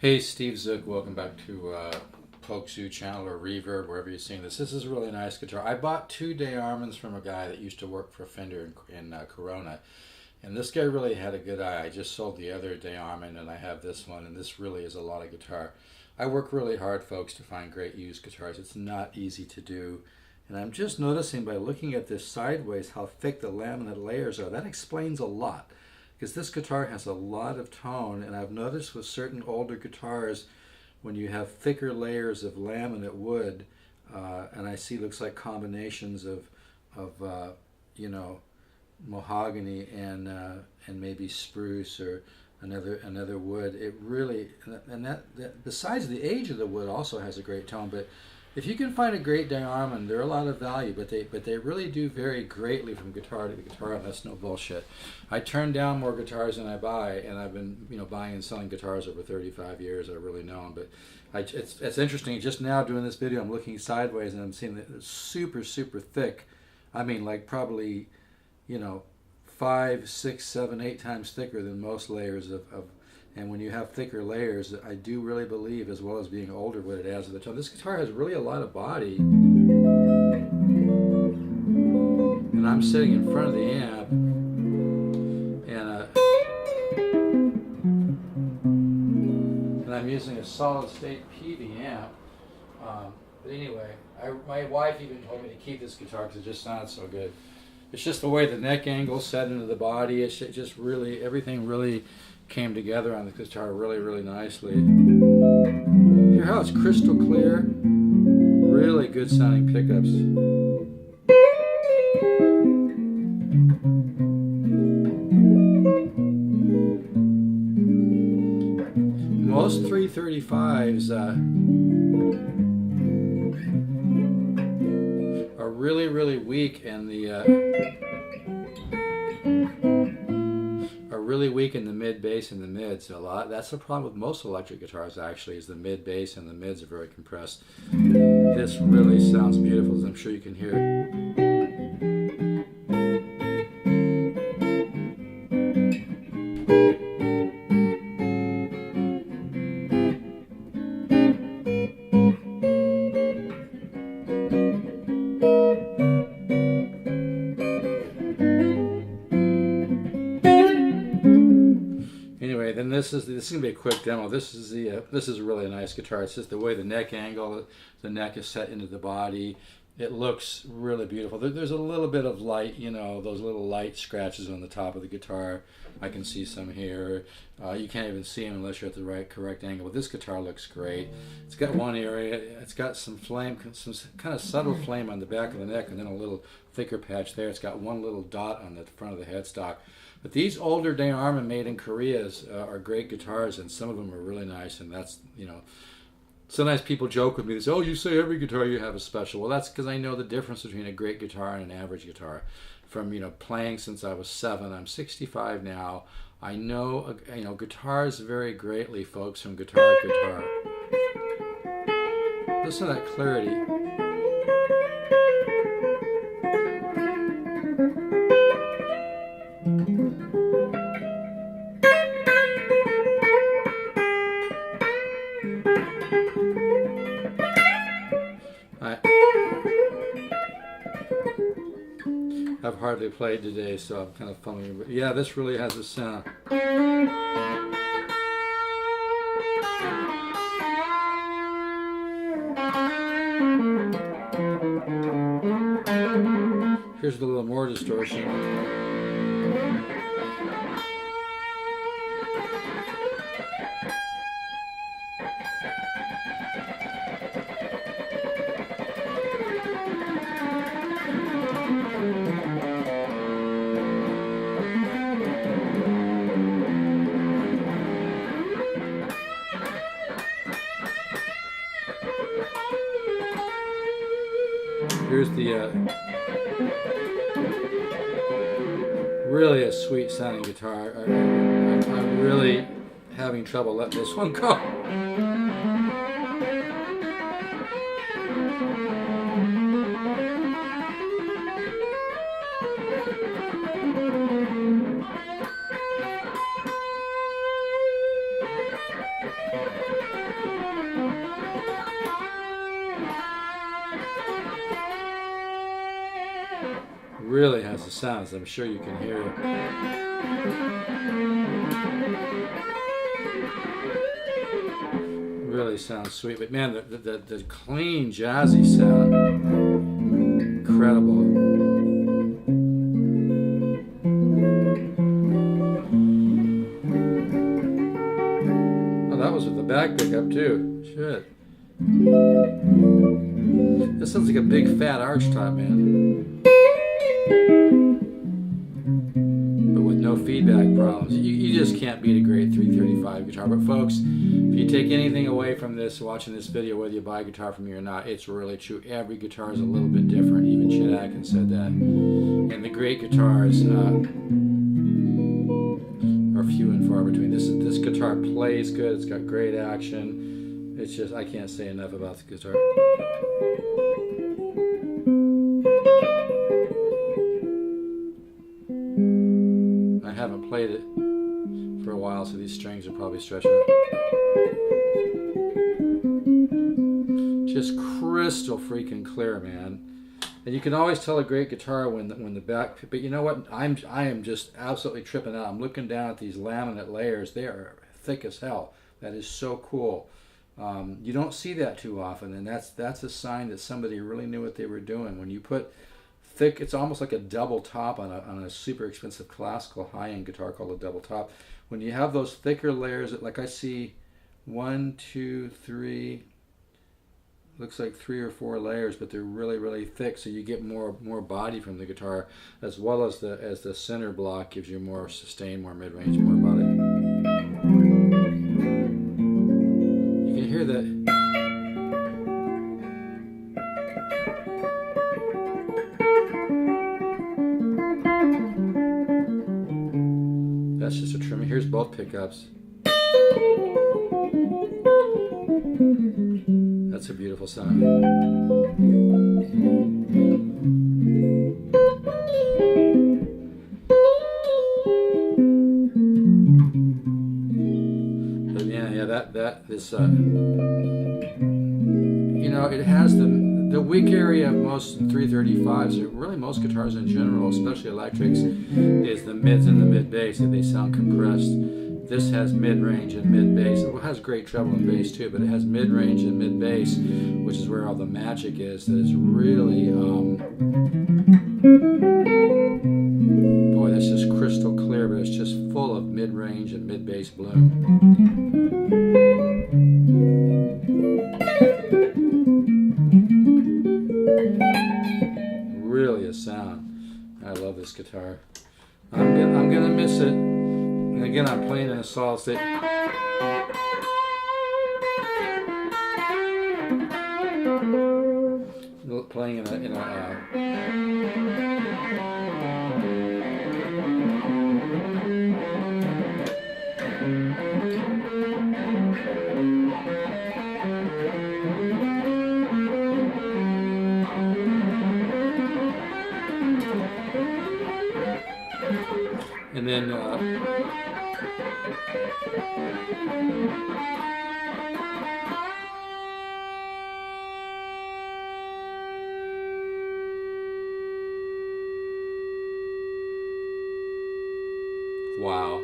Hey, Steve Zook, welcome back to Pokesoo channel or Reverb, wherever you're seeing this. This is a really nice guitar. I bought two Dearmonds from a guy that used to work for Fender in Corona. And this guy really had a good eye. I just sold the other Dearmond and I have this one, and this really is a lot of guitar. I work really hard, folks, to find great used guitars. It's not easy to do. And I'm just noticing by looking at this sideways how thick the laminate layers are. That explains a lot, because this guitar has a lot of tone, and I've noticed with certain older guitars, when you have thicker layers of laminate wood, and I see looks like combinations of you know, mahogany and maybe spruce or another wood. It really, and that besides the age of the wood also has a great tone. But if you can find a great Dearmond, they're a lot of value, but they really do vary greatly from guitar to guitar, and that's no bullshit. I turn down more guitars than I buy, and I've been buying and selling guitars over 35 years. I've really known, but it's interesting. Just now doing this video, I'm looking sideways and I'm seeing that it's super thick. I mean, like probably 5, 6, 7, 8 times thicker than most layers of. And when you have thicker layers, I do really believe, as well as being older, what it adds to the tone. This guitar has really a lot of body. And I'm sitting in front of the amp, and I'm using a solid state peavey amp. But anyway, my wife even told me to keep this guitar because it just sounds so good. It's just the way the neck angle set into the body. It's just really, everything really came together on the guitar really nicely. Hear how it's crystal clear? Really good sounding pickups. Most 335s are really weak, and really weak in the mid bass and the mids. That's the problem with most electric guitars, actually, is the mid bass and the mids are very compressed. This really sounds beautiful, as I'm sure you can hear. Anyway, then this is gonna be a quick demo. This is a really nice guitar. It's just the way the neck angle, the neck is set into the body. It looks really beautiful. There's a little bit of light, those little light scratches on the top of the guitar. I can see some here. You can't even see them unless you're at the correct angle. But this guitar looks great. It's got one area. It's got some flame, some kind of subtle flame on the back of the neck, and then a little thicker patch there. It's got one little dot on the front of the headstock. But these older Dearmond made in Korea are great guitars, and some of them are really nice. And that's, sometimes people joke with me. They say, "Oh, you say every guitar you have is special." Well, that's because I know the difference between a great guitar and an average guitar. From playing since I was 7, I'm 65 now. I know guitars vary greatly, folks, from guitar to guitar. Listen to that clarity. I've hardly played today, so I'm kind of fumbling. But yeah, this really has a sound. Here's a little more distortion. Here's the really a sweet sounding guitar. I'm really having trouble letting this one go. the sounds. I'm sure you can hear it. Really sounds sweet, but man, the clean jazzy sound, incredible. Oh, that was with the back pickup too. Shit. This sounds like a big fat arch top, man. But with no feedback problems. You just can't beat a great 335 guitar. But folks, if you take anything away from this, watching this video, whether you buy a guitar from me or not, it's really true. Every guitar is a little bit different. Even Chet Atkins said that. And the great guitars are few and far between. This guitar plays good. It's got great action. It's just, I can't say enough about the guitar. I haven't played it for a while, so these strings are probably stretching. Just crystal freaking clear, man. And you can always tell a great guitar when the back. But you know what? I am just absolutely tripping out. I'm looking down at these laminate layers. They are thick as hell. That is so cool. You don't see that too often, and that's a sign that somebody really knew what they were doing. When you put thick, it's almost like a double top on a super expensive classical high-end guitar called a double top. When you have those thicker layers, like I see 1, 2, 3, looks like 3 or 4 layers, but they're really, really thick, so you get more body from the guitar, as well as the center block gives you more sustain, more mid-range, more body. You can hear that. That's just a trim. Here's both pickups. That's a beautiful sound. But this you know, it has the weak area of most 335s, really most guitars in general, especially electrics, is the mids and the mid bass. They sound compressed. This has mid-range and mid-bass. It has great treble and bass too, but it has mid-range and mid-bass, which is where all the magic is. That is really, boy, that's just crystal clear, but it's just full of mid-range and mid-bass bloom. Really a sound. I love this guitar. I'm gonna miss it. And again, I'm playing in a solid state. Playing in a and then wow,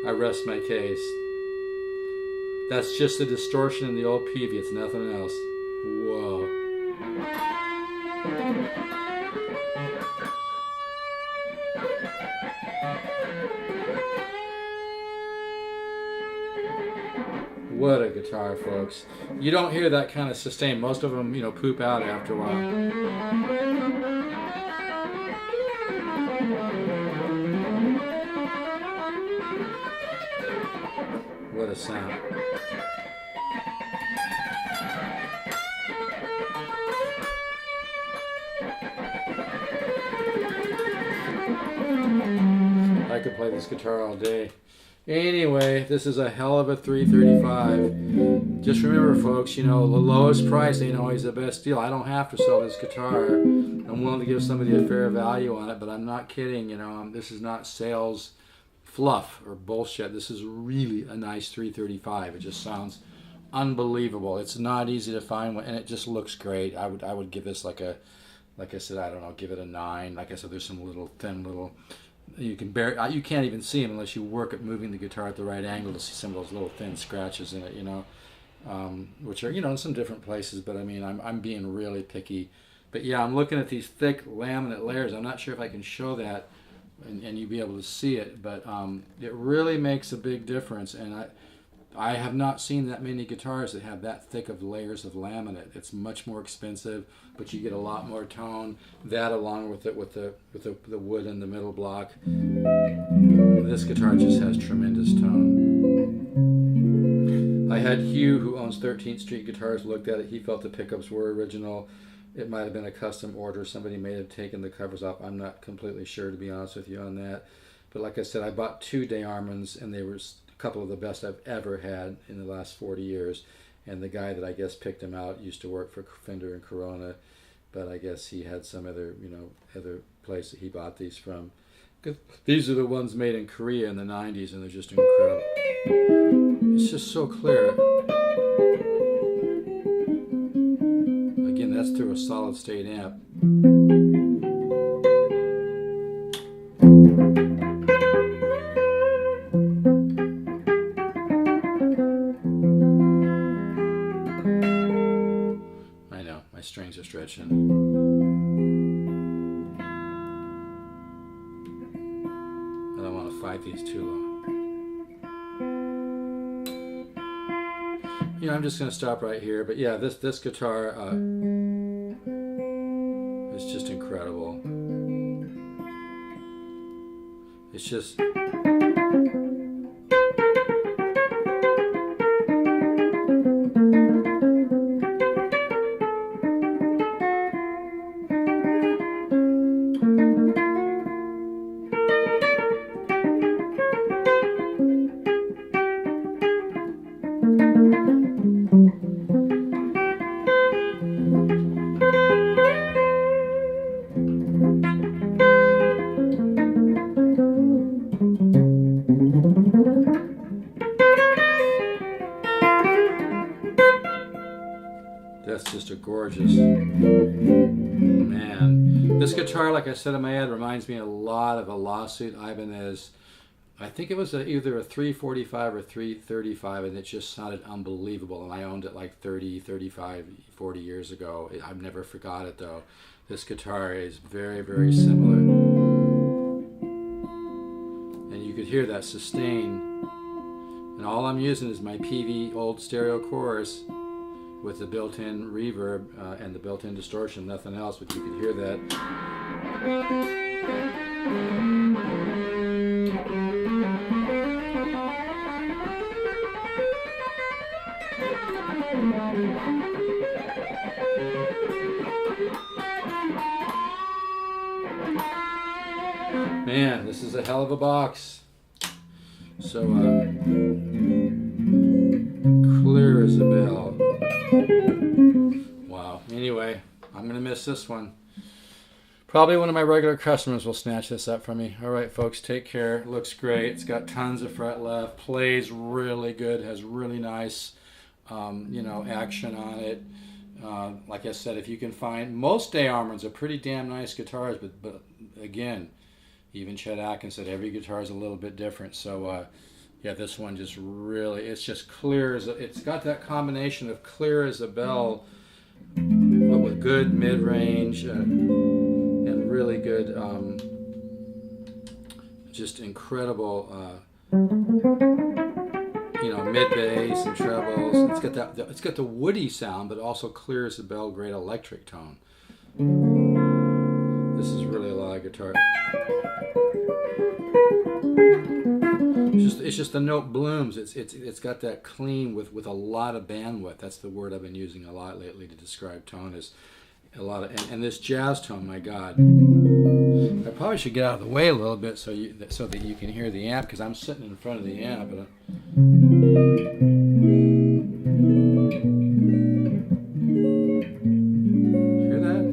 I rest my case. That's just a distortion in the old peavey, it's nothing else. Whoa. What a guitar, folks. You don't hear that kind of sustain. Most of them, you know, poop out after a while. What a sound. I could play this guitar all day. Anyway, this is a hell of a 335. Just remember, folks, you know, the lowest price ain't always the best deal. I don't have to sell this guitar. I'm willing to give somebody a fair value on it, but I'm not kidding. You know, this is not sales fluff or bullshit. This is really a nice 335. It just sounds unbelievable. It's not easy to find one, and it just looks great. I would give this like a Like I said, I don't know, give it a 9. Like I said, there's some little thin little, you can't even see them unless you work at moving the guitar at the right angle to see some of those little thin scratches in it, you know, which are, you know, in some different places. But I mean, I'm being really picky. But yeah, I'm looking at these thick laminate layers. I'm not sure if I can show that and you'll be able to see it, but it really makes a big difference. And I have not seen that many guitars that have that thick of layers of laminate. It's much more expensive, but you get a lot more tone. That along with it, with the wood in the middle block. This guitar just has tremendous tone. I had Hugh, who owns 13th Street Guitars, looked at it. He felt the pickups were original. It might have been a custom order. Somebody may have taken the covers off. I'm not completely sure, to be honest with you, on that. But like I said, I bought 2 Dearmonds, and they were a couple of the best I've ever had in the last 40 years. And the guy that I guess picked them out used to work for Fender and Corona, but I guess he had some other, you know, other place that he bought these from. These are the ones made in Korea in the 90s, and they're just incredible. It's just so clear. Again, that's through a solid state amp. I know, my strings are stretching. I don't want to fight these too long. You know, I'm just going to stop right here. But yeah, this guitar is just incredible. It's just... That's just a gorgeous, man. This guitar, like I said in my ad, reminds me a lot of a Lawsuit Ibanez. I think it was either a 345 or 335, and it just sounded unbelievable. And I owned it like 30, 35, 40 years ago. I've never forgot it, though. This guitar is very, very similar. And you could hear that sustain. And all I'm using is my peavey old stereo chorus with the built-in reverb and the built-in distortion, nothing else, but you can hear that. Man, this is a hell of a box. So, clear as a bell. Wow. Anyway, I'm going to miss this one. Probably one of my regular customers will snatch this up from me. All right, folks, take care. It looks great. It's got tons of fret left. Plays really good. Has really nice, you know, action on it. Like I said, if you can find... Most Dearmonds are pretty damn nice guitars, but again, even Chet Atkins said every guitar is a little bit different. So, yeah, this one just really... It's just clear as... It's got that combination of clear as a bell, but with good mid-range and really good, just incredible, you know, mid-bass and trebles. It's got that. It's got the woody sound, but also clear as a bell, great electric tone. This is really a lot of guitar. It's just the note blooms. It's got that clean with a lot of bandwidth. That's the word I've been using a lot lately to describe tone. Is a lot of and this jazz tone. My God, I probably should get out of the way a little bit so that you can hear the amp, because I'm sitting in front of the amp. Hear that?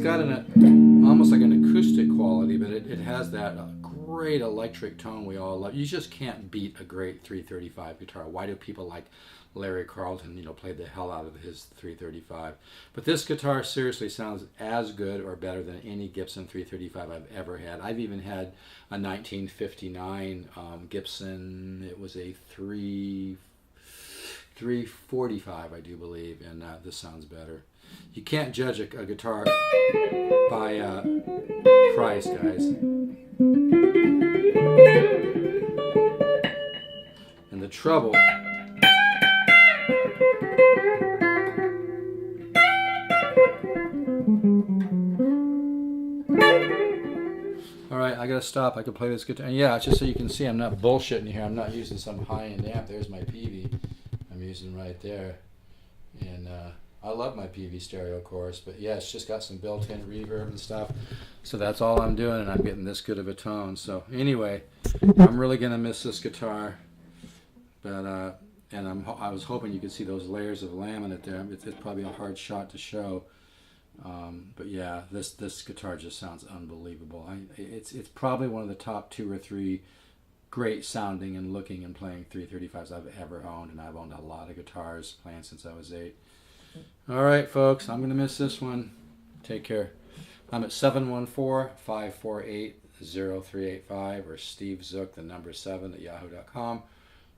Got an almost like an acoustic quality, but it has that great electric tone we all love. You just can't beat a great 335 guitar. Why do people like Larry Carlton, you know, played the hell out of his 335? But this guitar seriously sounds as good or better than any Gibson 335 I've ever had. I've even had a 1959 Gibson. It was a 345, I do believe, and this sounds better. You can't judge a guitar by price, guys. And the treble. Alright, I gotta stop. I can play this guitar. And yeah, just so you can see, I'm not bullshitting here. I'm not using some high-end amp. There's my peavey I'm using right there. And I love my peavey stereo, of course. But yeah, it's just got some built-in reverb and stuff. So that's all I'm doing, and I'm getting this good of a tone. So anyway, I'm really gonna miss this guitar. But and I was hoping you could see those layers of laminate there. It's probably a hard shot to show. But yeah, this guitar just sounds unbelievable. It's probably one of the top 2 or 3 great sounding and looking and playing 335s I've ever owned, and I've owned a lot of guitars playing since I was 8. All right, folks, I'm gonna miss this one. Take care. I'm at 714-548-0385 or Steve Zook, the number 7 at yahoo.com,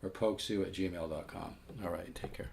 or pokesoo@gmail.com. All right, take care.